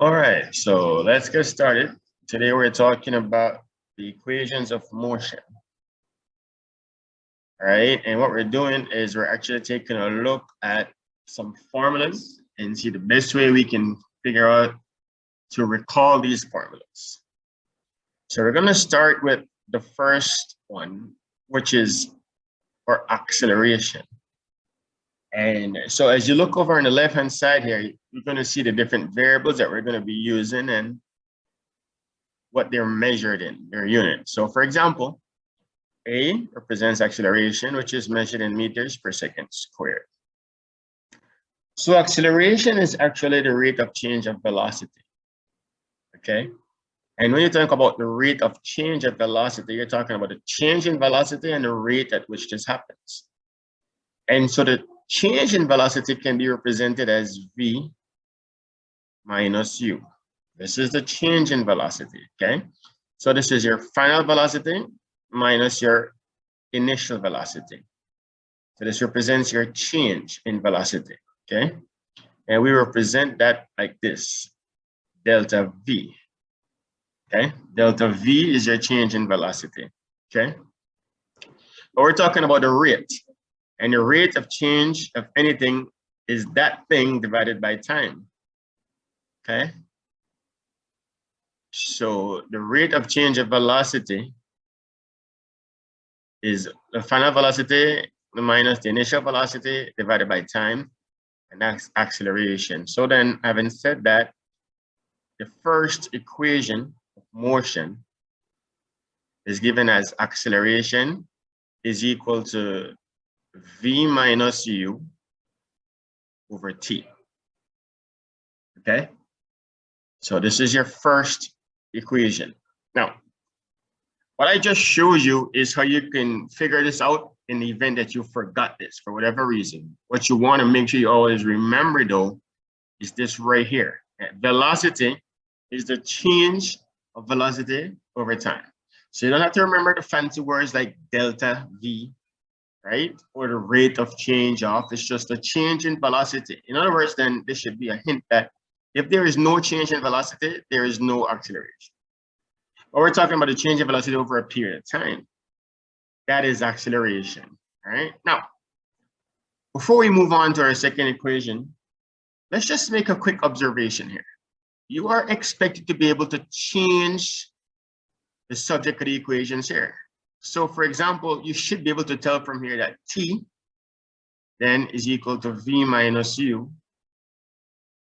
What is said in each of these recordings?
All right, so let's get started. Today we're talking about the equations of motion. All right, and what we're doing is we're actually taking a look at some formulas and see the best way we can figure out to recall these formulas. So we're going to start with the first one, which is for acceleration. And so as you look over on the left-hand side here, you're going to see the different variables that we're going to be using and what they're measured in, their units. So for example, A represents acceleration, which is measured in meters per second squared. So acceleration is actually the rate of change of velocity, okay? And when you talk about the rate of change of velocity, you're talking about the change in velocity and the rate at which this happens. And so the change in velocity can be represented as V minus U. This is the change in velocity, okay? So this is your final velocity minus your initial velocity. So this represents your change in velocity, okay? And we represent that like this, delta V, okay? Delta V is your change in velocity, okay? But we're talking about the rate. And the rate of change of anything is that thing divided by time, okay? So the rate of change of velocity is the final velocity minus the initial velocity divided by time, and that's acceleration. So then, having said that, the first equation of motion is given as acceleration is equal to V minus U over T, okay? So this is your first equation. Now, what I just showed you is how you can figure this out in the event that you forgot this for whatever reason. What you want to make sure you always remember though is this right here. Velocity is the change of velocity over time. So you don't have to remember the fancy words like delta V, right? Or the rate of change of, it's just a change in velocity. In other words, then this should be a hint that if there is no change in velocity, there is no acceleration. But we're talking about the change in velocity over a period of time. That is acceleration, all right? Now, before we move on to our second equation, let's just make a quick observation here. You are expected to be able to change the subject of the equations here. So for example, you should be able to tell from here that T then is equal to V minus U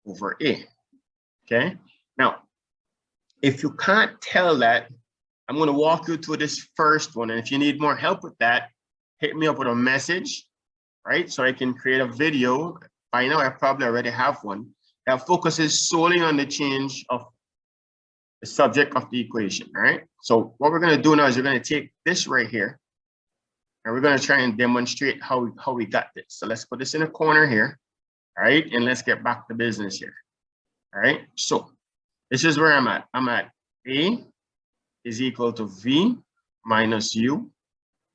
over A, okay? Now, if you can't tell that, I'm going to walk you through this first one. And if you need more help with that, hit me up with a message, right? So I can create a video. By now, I probably already have one that focuses solely on the change of the subject of the equation, all right? So what we're going to do now is we're going to take this right here, and we're going to try and demonstrate how we got this. So let's put this in a corner here, all right? And let's get back to business here, all right? So this is where I'm at. I'm at A is equal to V minus U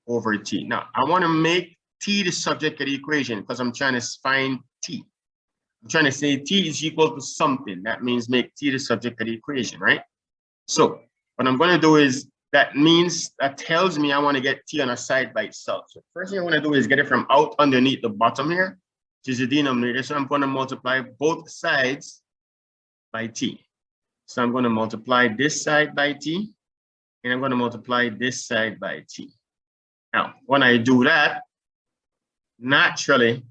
over T. Now, I want to make T the subject of the equation because I'm trying to find T. I'm trying to say T is equal to something. That means make T the subject of the equation, right? So what I'm going to do is, that tells me I want to get T on a side by itself. So first thing I want to do is get it from out underneath the bottom here, which is the denominator. So I'm going to multiply both sides by T. So I'm going to multiply this side by T, and I'm going to multiply this side by T. Now, when I do that, naturally,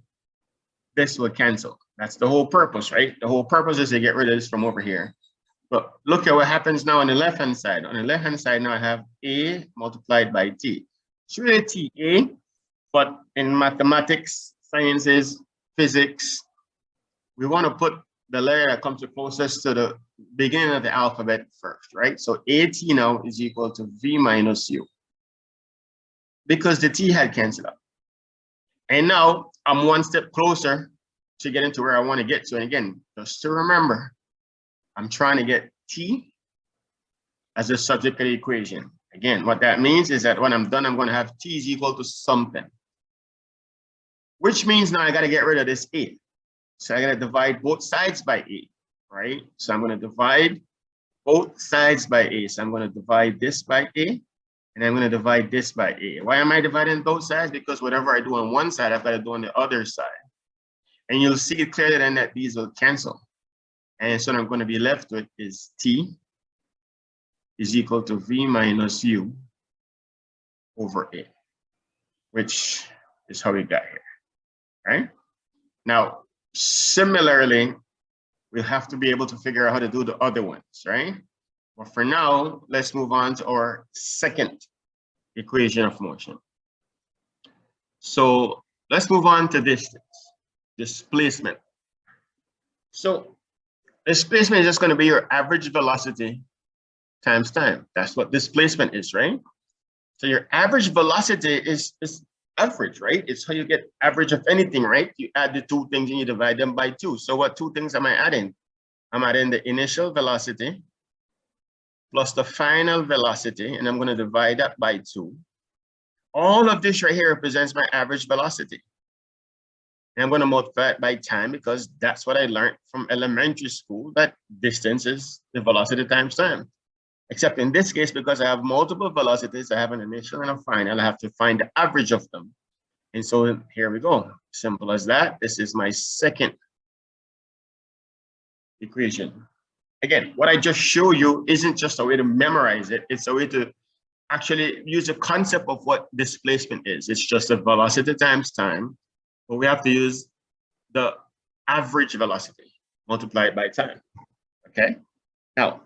this will cancel. That's the whole purpose, right? The whole purpose is to get rid of this from over here. But look at what happens now on the left-hand side. On the left-hand side, now I have A multiplied by T. It's really TA, but in mathematics, sciences, physics, we want to put the letter that comes the closest to the beginning of the alphabet first, right? So AT now is equal to V minus U, because the T had canceled out. And now I'm one step closer to getting to where I want to get to. And again, just to remember, I'm trying to get T as the subject of the equation. Again, what that means is that when I'm done, I'm going to have T is equal to something, which means now I got to get rid of this A. So I got to divide both sides by A. right? So I'm going to divide both sides by a. So I'm going to divide this by a, and I'm going to divide this by a. Why am I dividing both sides? Because whatever I do on one side, I've got to do on the other side. And you'll see it clearly then that these will cancel. And so what I'm going to be left with is t is equal to v minus u over a, which is how we got here, right? Now, similarly, we'll have to be able to figure out how to do the other ones, right? But for now, let's move on to our second equation of motion. So let's move on to distance, displacement. So displacement is just going to be your average velocity times time. That's what displacement is, right? So your average velocity is average, right? It's how you get average of anything, right? You add the two things and you divide them by 2. So what two things am I adding? I'm adding the initial velocity plus the final velocity, and I'm going to divide that by 2. All of this right here represents my average velocity. And I'm going to multiply it by time because that's what I learned from elementary school, that distance is the velocity times time. Except in this case, because I have multiple velocities, I have an initial and a final, I have to find the average of them. And so here we go. Simple as that. This is my second equation. Again, what I just show you isn't just a way to memorize it. It's a way to actually use a concept of what displacement is. It's just a velocity times time, but we have to use the average velocity multiplied by time, okay? Now,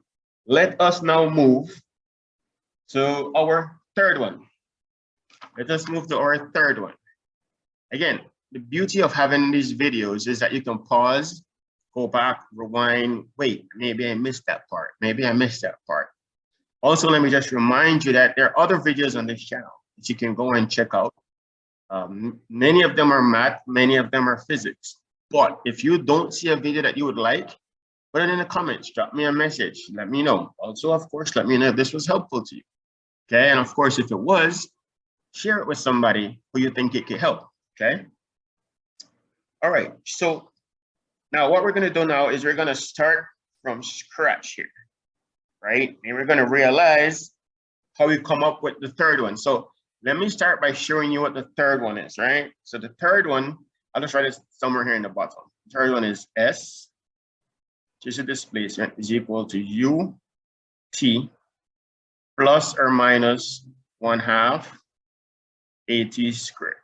let us now move to our third one. Let us move to our third one. Again, the beauty of having these videos is that you can pause, go back, rewind, wait, maybe I missed that part. Maybe I missed that part. Also, let me just remind you that there are other videos on this channel that you can go and check out. Many of them are math, many of them are physics. But if you don't see a video that you would like, put it in the comments, drop me a message, let me know. Also, of course, let me know if this was helpful to you. Okay, and of course, if it was, share it with somebody who you think it could help, okay? All right, so now what we're gonna do now is we're gonna start from scratch here, right? And we're gonna realize how we come up with the third one. So let me start by showing you what the third one is, right? So the third one, I'll just write it somewhere here in the bottom. The third one is S, which is a displacement, is equal to ut plus or minus 1/2 at squared.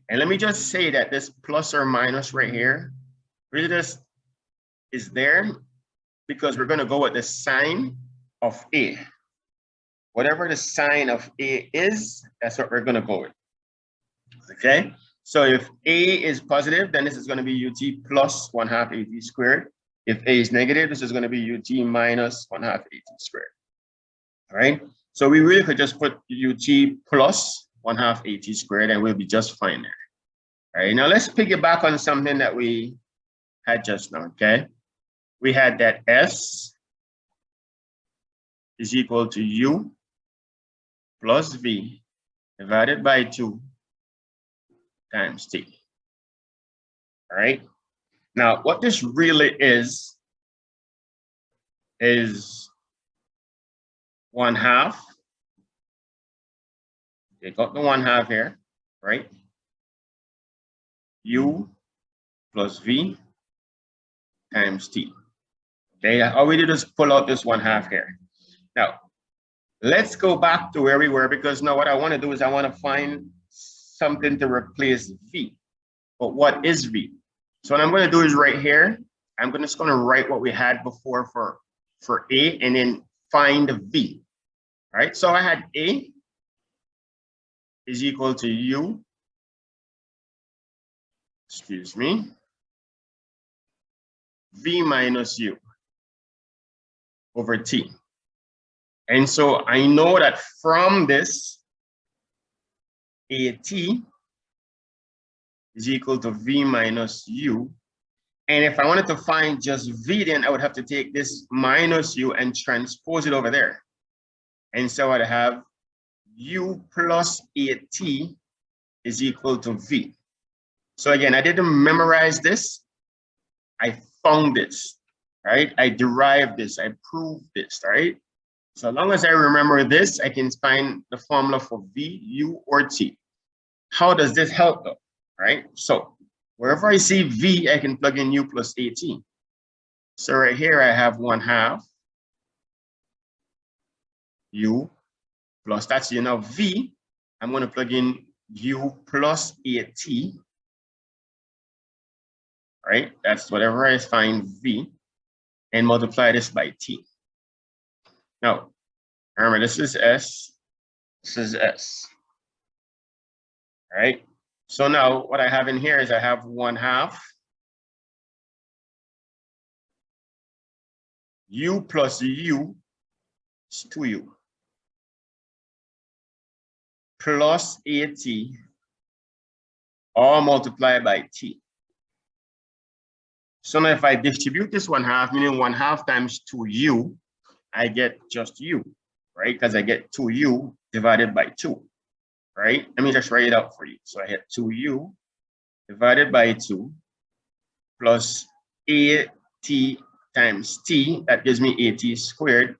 And let me just say that this plus or minus right here, really just is there because we're going to go with the sign of A. Whatever the sign of A is, that's what we're going to go with. Okay, so if A is positive, then this is going to be ut plus 1/2 at squared. If A is negative, this is going to be ut minus 1/2 at squared. All right, so we really could just put ut plus 1/2 at squared and we'll be just fine there. All right, now let's piggyback on something that we had just now, okay? We had that S is equal to U plus V divided by 2 times T. All right, now what this really is 1/2. Take out the 1/2 here, right? U plus V times T. Okay, all we did is pull out this 1/2 here. Now, let's go back to where we were because now what I want to do is I want to find something to replace V. But what is V? So what I'm going to do is right here, I'm just going to write what we had before for A and then find V. All right, so I had A is equal to U, excuse me, V minus U over T. And so I know that from this, AT is equal to V minus U. And if I wanted to find just V, then I would have to take this minus U and transpose it over there. And so I'd have U plus AT is equal to V. So again, I didn't memorize this. I found this. right? I derived this, I proved this, right? So as long as I remember this, I can find the formula for V, U, or T. How does this help though, right? So wherever I see V, I can plug in U plus AT. So right here, I have 1/2 U plus, that's now V. I'm going to plug in U plus AT, right? That's whatever I find V, and multiply this by T. Now, remember, this is S, this is S, right? So now what I have in here is I have 1/2 U plus U is 2U plus AT, all multiplied by T. So now if I distribute this 1/2, meaning 1/2 times 2U, I get just U, right? Because I get 2U divided by 2, right? Let me just write it out for you. So I get 2U divided by 2 plus AT times T, that gives me AT squared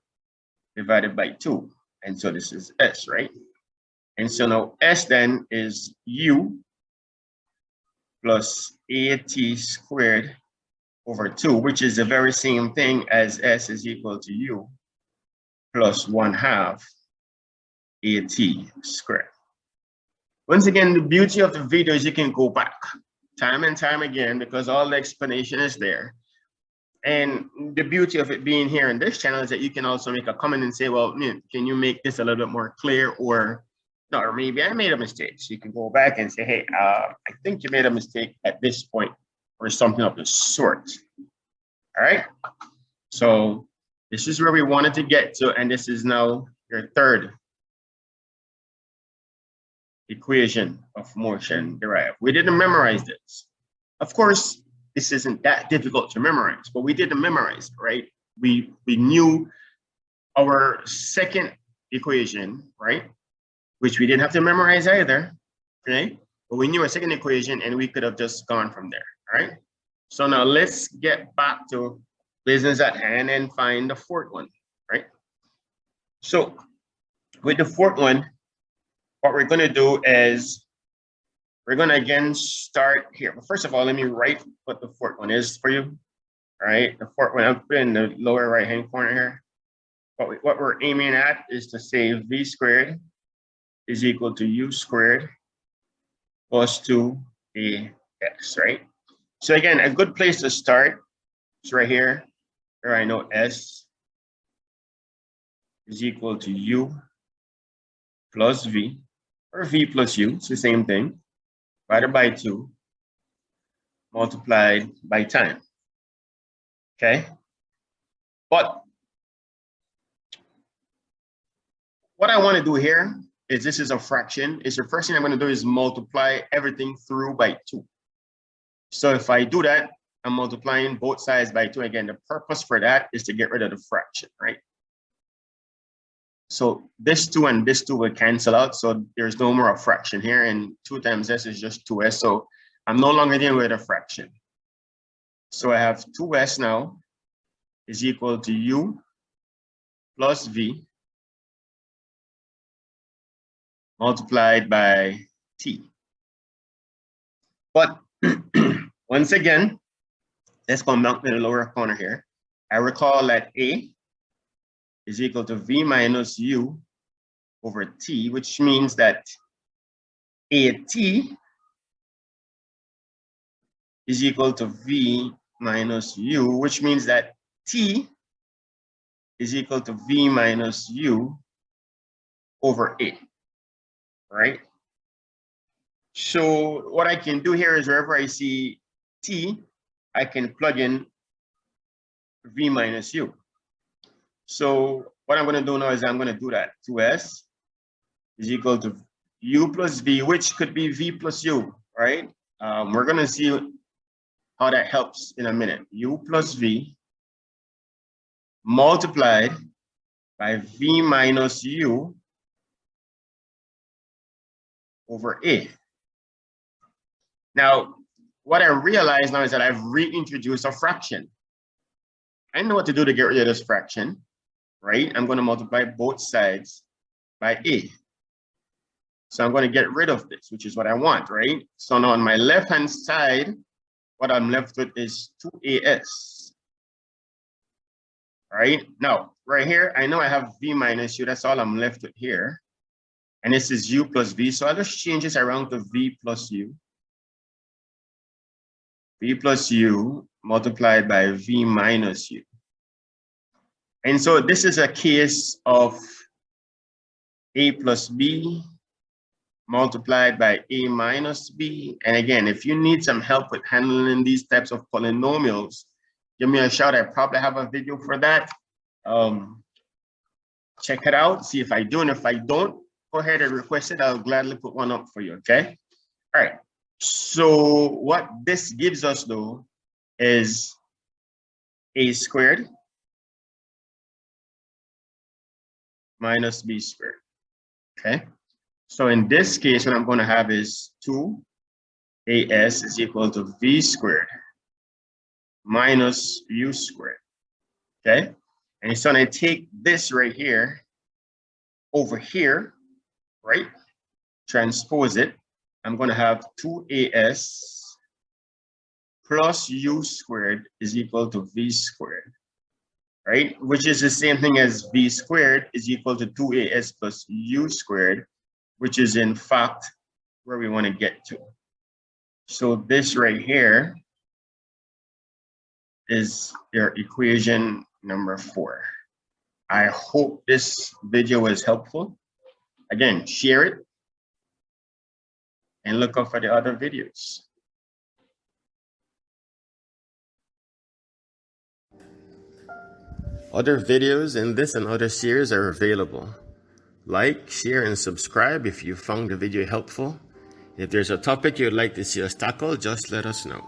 divided by 2. And so this is S, right? And so now S then is U plus AT squared over 2, which is the very same thing as S is equal to U plus 1/2 AT squared. Once again, the beauty of the video is you can go back time and time again because all the explanation is there. And the beauty of it being here in this channel is that you can also make a comment and say, well, can you make this a little bit more clear, or no, or maybe I made a mistake. So you can go back and say, hey, I think you made a mistake at this point, or something of the sort. All right. So this is where we wanted to get to, and this is now your third equation of motion derived. We didn't memorize this. Of course, this isn't that difficult to memorize, but we didn't memorize, right? We knew our second equation, right? Which we didn't have to memorize either, okay? But we knew our second equation and we could have just gone from there, all right? So now let's get back to business at hand and find the fourth one, right? So with the fourth one, what we're gonna do is we're gonna again start here. But first of all, let me write what the fourth one is for you. All right, the fourth one, I'll put it in the lower right-hand corner here. What we're aiming at is to say V squared is equal to U squared plus 2AX, right? So again, a good place to start is right here, where I know S is equal to U plus V, or V plus U, it's the same thing, divided by 2, multiplied by time, okay? But what I want to do here is, this is a fraction, is the first thing I'm going to do is multiply everything through by 2. So if I do that, I'm multiplying both sides by 2. Again, the purpose for that is to get rid of the fraction, right? So this 2 and this 2 will cancel out. So there's no more a fraction here, and 2 times S is just 2S. So I'm no longer dealing with a fraction. So I have 2S now is equal to U plus V multiplied by T. But once again, let's come back to the lower corner here. I recall that A is equal to V minus U over T, which means that AT is equal to V minus U, which means that T is equal to V minus U over A, right? So what I can do here is wherever I see T, I can plug in V minus U. So what I'm going to do now is I'm going to do that. 2S is equal to U plus V, which could be V plus U, right? We're going to see how that helps in a minute. U plus V multiplied by V minus U over A. Now, what I realize now is that I've reintroduced a fraction. I know what to do to get rid of this fraction, right? I'm going to multiply both sides by a. So I'm going to get rid of this, which is what I want, right? So now on my left-hand side, what I'm left with is 2as. Right? Now, right here, I know I have v minus u. That's all I'm left with here. And this is u plus v. So I'll just change this around to v plus u. V plus u multiplied by v minus u. And so this is a case of a plus b multiplied by a minus b. And again, if you need some help with handling these types of polynomials, give me a shout. I probably have a video for that. Check it out, see if I do. And if I don't, go ahead and request it. I'll gladly put one up for you, okay? All right. So what this gives us, though, is a squared minus b squared, okay? So in this case, what I'm going to have is 2as is equal to v squared minus u squared, okay? And so I take this right here over here, right? Transpose it. I'm going to have 2as plus u squared is equal to v squared, right? Which is the same thing as v squared is equal to 2as plus u squared, which is in fact where we want to get to. So this right here is your equation number 4. I hope this video was helpful. Again, share it and look out for the other videos. Other videos in this and other series are available. Like, share, and subscribe if you found the video helpful. If there's a topic you'd like to see us tackle, just let us know.